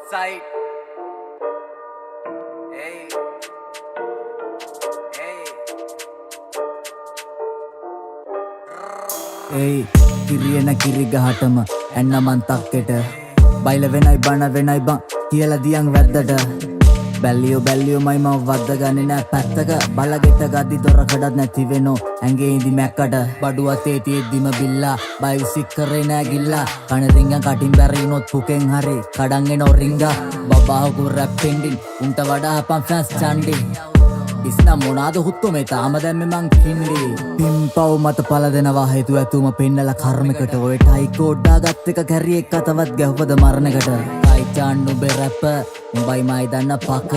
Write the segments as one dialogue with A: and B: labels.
A: Southside. Hey. Hey.
B: Hey, කිරියන කිරි ගහටම ඇන්න මන් තක්කෙට බයිල වෙනයි බණ වෙනයි බං කියල දියන් වැද්දට බැල්ලියෝ මයි මව වද්ද ගන්නේ නෑ පැත්තක බලගෙට ගද්දි තොරකඩත් නැති වෙනෝ ඇඟේ ඉදි මැක්කට බඩුවතේ තියෙද්දිම බිල්ලා බයි විසික් කරේ නෑ ගිල්ලා කන රිංගන් කටින් බැරිනොත් පුකෙන් හරි කඩන් එනෝ රිංගා බබාහුකු රැප් පෙන්ඩින් උන්ට වඩා හපන් ෆෑන්ස් චන්ඩි ඉස්නම් මොනාද හුත්තු මේ තාම දැම්මෙ මං කින්ඩි පිම්පව් මත පල දෙනවා හේතු ඇතුම පෙන්නල කර්මකට ඔය ටයි කෝඩ්ඩා ගත් එක කැරියෙක් අතවත් ගැහුවද මරණකට කයිචාන්නු බෙරැප උඹයි මයි දන්න පක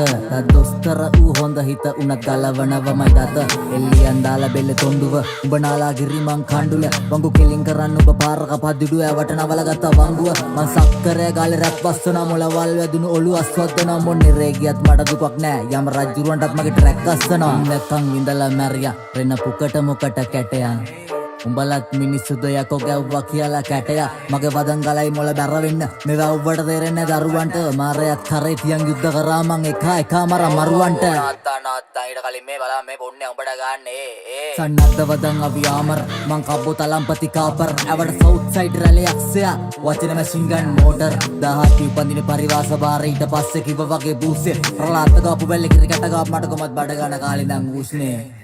B: දොස්තර ඌ හොඳ හිත උනත් ගලවනවමයි දත එල්ලියන් දාලා බෙල්ල තොණ්ඩුව උඹ නාලා ගිරි මං කණ්ඩුල වංගු කෙලින් කරන්න උඹ පාරක පද්දිඩුව ඇවට නවල ගත්ත වංගුව මං සක්කරය ගාලේ රැප් වස්සන මොලවල් වැදුණු ඔලු අස්වද්දන මොන්නේ රේගියත් මට දුකක් නෑ යම් රජ්ජුරුවන්ටත් මගේ ට්‍රැක් අස්සනවා නැකං විඳලා මැරියා රෙන පුකට මොකට කැටයන් උඹලත් මිනිස්සු දෙයකෝ ගැව්වා කියලා කැටයා මගේ වදන් ගලයි මොළ බැරවෙන්න මේ වැව්වට තේරෙන්නේ දරුවන්ට මාරයත් කරේ තියන් යුද්ධ කරා මං එක මර මරුවන්ට
A: නාත්තා ඊට කලින් මේ බලන්න මේ පොන්නේ උඹට ගන්නේ
B: සන්නද්ධ වදන් අවියාමර මං කබ්බෝ තලම්පති කාපර් ඇවට සවුත් සයිඩ් රැලේ අක්ෂයා වචන මැෂින් ගන් මෝටර් 17 උපන්දින පරිවාස බාර ඊට පස්සේ කිව්ව වගේ බූස්සේ රලාත්ත ගාපු බැල්ලේ කිරි කැට ගාපු මට කොමත් බඩ ගන්න කාලේ නම් උස්නේ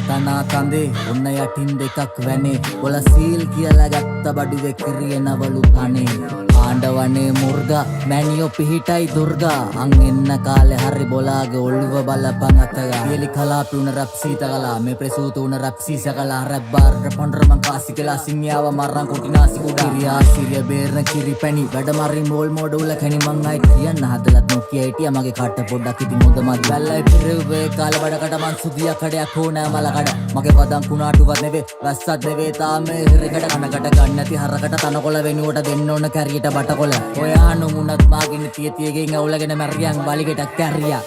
B: තනා කඳේ ඔන්න යටින් දෙකක් වැනේ බොල සීල් කියලා ගත්ත බඩුවේ කිරියනවලු කනේ ආණ්ඩවනේ මුර්ගා මැනියෝ පිහිටයි දුර්ගා අං එන්න කාලේ හරි බොලාගේ ඔළුව බලපන් අතගා පියලි කලාපි උන රැප් සීතකලා මේ ප්‍රසූත උන රැප් සීසකලා රැප් බාර් පොන්ඩර මං කාසි කියලා සිංයාව මරන් කොටිනාසි කුඩා කිරියා සිරිය බේරන කිරි පැණි වැඩ මරින් මෝල් මෝඩ උල කැණි මං අයි කියන්න හදලත් නොකිය හිටියා මගේ කට පොඩ්ඩක් ඉතින් හොඳ මත් වැල්ලයි පිරෙව්වේ කාලේ බඩකට මං සුදියා කඩයක් ඕන මලකඩ මගේ පදම් කුණාටුවත් නෙවේ වැස්සත් නෙවේ තාමේ හිරකට කනකට ගන්න නැති හරකට තනකොළ වෙනුවට දෙන්න ඕන කැරියට බටකොළ ඔයා නුමුණත් මාගෙන තියතියගෙන් අවුලගෙන මැරියන් බලිගෙට කැරියා